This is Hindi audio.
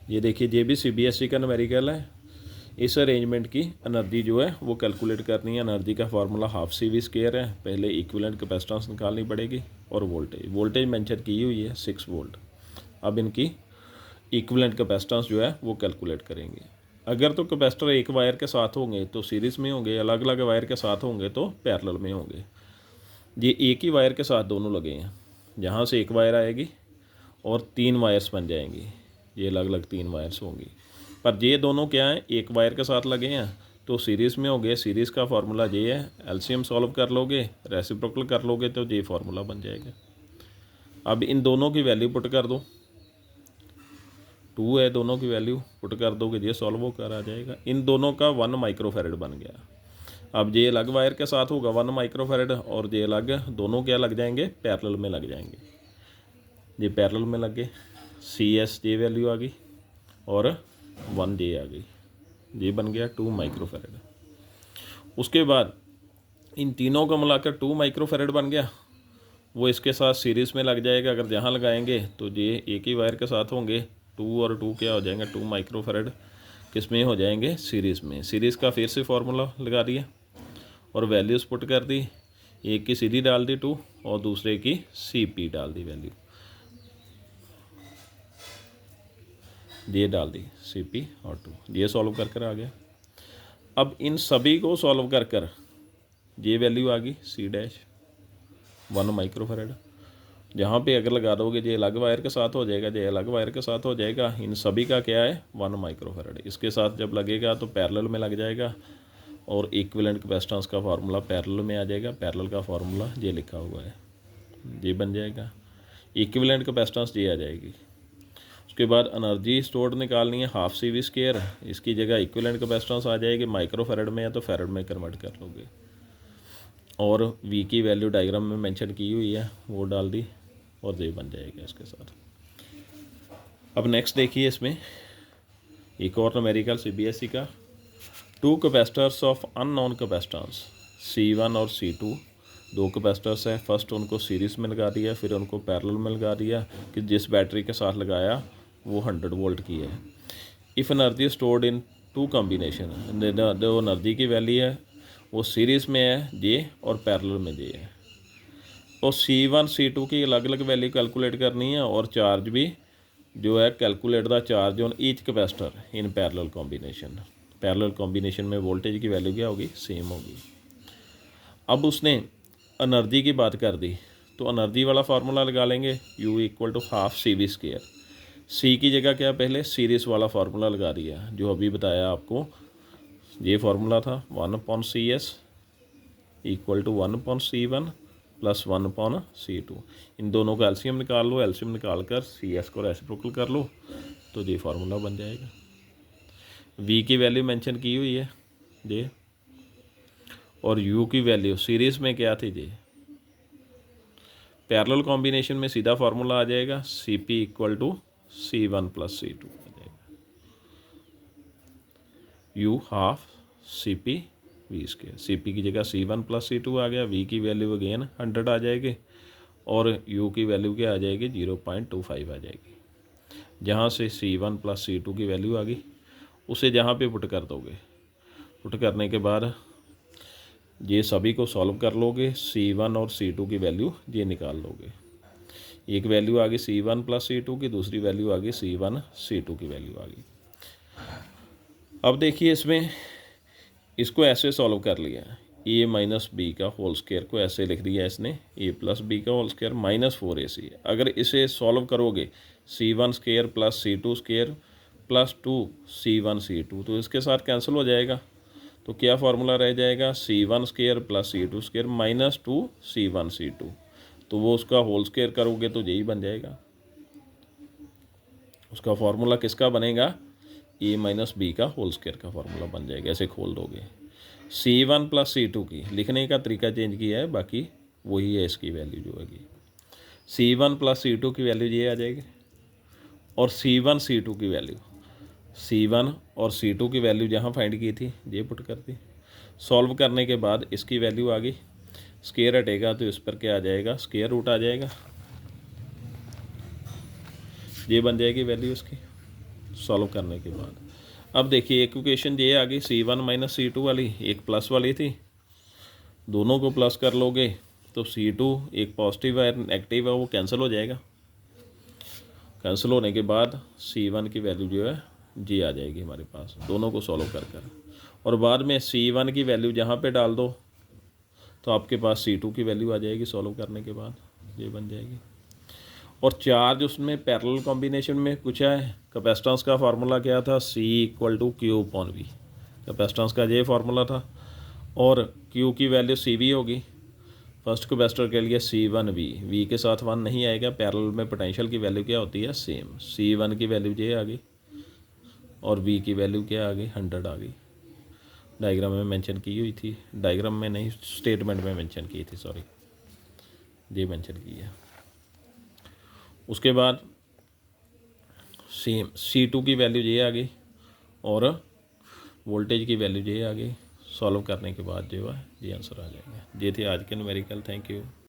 ये देखिए ये भी CBSE का न्यूमेरिकल है। इस अरेंजमेंट की एनर्जी जो है वो कैलकुलेट करनी है। एनर्जी का फार्मूला हाफ CV² है। पहले इक्विवेलेंट कैपेसिटेंस निकालनी पड़ेगी और वोल्टेज मेंशन की हुई है 6 वोल्ट। अब इनकी इक्विवेलेंट कैपेसिटेंस जो है वो कैलकुलेट करेंगे। अगर तो कैपेसिटर एक वायर के साथ होंगे तो सीरीज़ में होंगे, अलग अलग वायर के साथ होंगे तो पैरेलल में होंगे। ये एक ही वायर के साथ दोनों लगे हैं, यहाँ से एक वायर आएगी और 3 वायर्स बन जाएंगी, ये अलग अलग 3 वायर्स होंगी। पर ये दोनों क्या हैं, एक वायर के साथ लगे हैं तो सीरीज़ में हो गए। सीरीज़ का फार्मूला ये है, एलसीएम सॉल्व कर लोगे, रेसिप्रोकल कर लोगे तो ये फार्मूला बन जाएगा। अब इन दोनों की वैल्यू पुट कर दो, 2 है, दोनों की वैल्यू पुट कर दोगे, ये सॉल्व होकर आ जाएगा। इन दोनों का 1 माइक्रोफेरेड बन गया। अब ये अलग वायर के साथ होगा 1 माइक्रोफेरेड और ये अलग, दोनों क्या लग जाएंगे, पैरेलल में लग जाएंगे। ये पैरेलल में लग गए, CS ये वैल्यू आ गई और 1 ये आ गई, ये बन गया 2 माइक्रोफेरेड। उसके बाद इन तीनों को मिलाकर 2 माइक्रोफेरेड बन गया, वो इसके साथ सीरीज़ में लग जाएगा। अगर जहाँ लगाएंगे तो ये एक ही वायर के साथ होंगे, 2 और 2 क्या हो जाएंगे, 2 माइक्रोफेरेड किस में हो जाएंगे, सीरीज़ में। सीरीज़ का फिर से फार्मूला लगा दिया और वैल्यूज़ पुट कर दी, एक की सीधी डाल दी 2 और दूसरे की CP डाल दी वैल्यू, ये डाल दी CP और 2, ये सॉल्व कर आ गया। अब इन सभी को सॉल्व कर ये वैल्यू आ गई C' 1 माइक्रोफेरेड। जहाँ पे अगर लगा दोगे ये अलग वायर के साथ हो जाएगा, ये अलग वायर के साथ हो जाएगा। इन सभी का क्या है, 1 माइक्रोफेरेड। इसके साथ जब लगेगा तो पैरेलल में लग जाएगा और इक्विवेलेंट कैपेसिटेंस का फार्मूला पैरेलल में आ जाएगा। पैरेलल का फार्मूला ये लिखा हुआ है, ये बन जाएगा। इक्विवेलेंट कैपेसिटेंस ये आ जाएगी। उसके बाद एनर्जी स्टोर्ड निकालनी है हाफ CV², इसकी जगह इक्विवेलेंट कैपेसिटेंस आ जाएगी। माइक्रोफेरेड में है तो फेरेड में कन्वर्ट कर लोगे और V की वैल्यू डायग्राम में मेंशन की हुई है, वो डाल दी और ये बन जाएगा इसके साथ। अब नेक्स्ट देखिए, इसमें एक और न्यूमेरिकल CBSE का, 2 capacitors of unknown capacitance C1 और C2, 2 कैपेसिटर्स हैं। फर्स्ट उनको सीरीज़ में लगा दिया, फिर उनको पैरेलल में लगा दिया कि जिस बैटरी के साथ लगाया वो 100 वोल्ट की है। If energy stored in 2 combination, जो एनर्जी की वैल्यू है वो सीरीज़ में है ये और पैरेलल में ये है। तो C1 C2 की अलग अलग वैल्यू कैलकुलेट करनी है और चार्ज भी जो है, calculate the charge on each capacitor in parallel combination. Parallel combination में वोल्टेज की वैल्यू क्या होगी, सेम होगी। अब उसने एनर्जी की बात कर दी तो एनर्जी वाला फार्मूला लगा लेंगे, U = हाफ CV²। C की जगह क्या, पहले सीरीज़ वाला फार्मूला लगा दिया जो अभी बताया आपको, ये फार्मूला था 1/CS = 1/C1 + 1/C2। इन दोनों का एलसीएम निकाल लो, एलसीएम निकाल कर CS को रेसिप्रोकल कर लो तो ये फार्मूला बन जाएगा। V की वैल्यू मेंशन की हुई है ये, और U की वैल्यू सीरीज़ में क्या थी ये, पैरेलल कॉम्बिनेशन में सीधा फार्मूला आ जाएगा, CP = C1 + C2 आ जाएगा। U half CP V², CP की जगह C1 + C2 आ गया। V की वैल्यू अगेन 100 आ जाएगी और U की वैल्यू क्या आ जाएगी, 0.25 आ जाएगी। जहाँ से C1 + C2 की वैल्यू आ गई, उसे जहाँ पे पुट कर दोगे, पुट करने के बाद ये सभी को सॉल्व कर लोगे, C1 और C2 की वैल्यू ये निकाल लोगे। एक वैल्यू आ गई C1 + C2 की, दूसरी वैल्यू आ गई C1 C2 की वैल्यू आ गई। अब देखिए इसमें इसको ऐसे सॉल्व कर लिया, A - B का होल स्क्वायर को ऐसे लिख दिया इसने, A + B का होल स्क्वायर -4AC। अगर इसे सॉल्व करोगे C1² + C2² + 2C1 C2 तो इसके साथ कैंसिल हो जाएगा, तो क्या फार्मूला रह जाएगा, C1² + C2² - 2C1 C2। तो वो उसका होल स्क्वायर करोगे तो यही बन जाएगा। उसका फार्मूला किसका बनेगा, A - B का होल स्क्वायर का फार्मूला बन जाएगा। ऐसे खोल दोगे, C1 + C2 की लिखने का तरीका चेंज किया है, बाकी वही है इसकी वैल्यू जो होगी। C1 + C2 की वैल्यू ये आ जाएगी और C1 C2 की वैल्यू, C1 और C2 की वैल्यू जहाँ फाइंड की थी ये पुट कर दी। सॉल्व करने के बाद इसकी वैल्यू आ गई, स्क्वायर हटेगा तो इस पर क्या आ जाएगा, स्क्वायर रूट आ जाएगा, ये बन जाएगी वैल्यू इसकी। सॉल्व करने के बाद अब देखिए एक इक्वेशन ये आ गई C1 माइनस C2 वाली, एक प्लस वाली थी, दोनों को प्लस कर लोगे तो C2 एक पॉजिटिव है नेगेटिव है वो कैंसिल हो जाएगा। कैंसिल होने के बाद C1 की वैल्यू जो है जी आ जाएगी हमारे पास, दोनों को सॉल्व कर और बाद में C1 की वैल्यू जहाँ पे डाल दो तो आपके पास C2 की वैल्यू आ जाएगी सॉल्व करने के बाद, ये बन जाएगी। और चार्ज उसमें पैरेलल कॉम्बिनेशन में पूछा है, कैपेसिटेंस का फार्मूला क्या था, C=Q/V। कैपेसिटेंस का ये फार्मूला था और Q की वैल्यू CV होगी फर्स्ट कैपेसिटर के लिए C1V, V के साथ 1 नहीं आएगा, पैरेलल में पोटेंशियल की वैल्यू क्या होती है सेम, C1 की वैल्यू ये आ गई और V की वैल्यू क्या आ गई 100 आ गई। डायग्राम में मेंशन की हुई थी, डायग्राम में नहीं स्टेटमेंट में मेंशन की थी, सॉरी ये मेंशन की है। उसके बाद सेम C2 की वैल्यू ये आ गई और वोल्टेज की वैल्यू ये आ गई, सॉल्व करने के बाद जो है ये आंसर आ जाएगा। ये थे आज के न्यूमेरिकल। Thank you.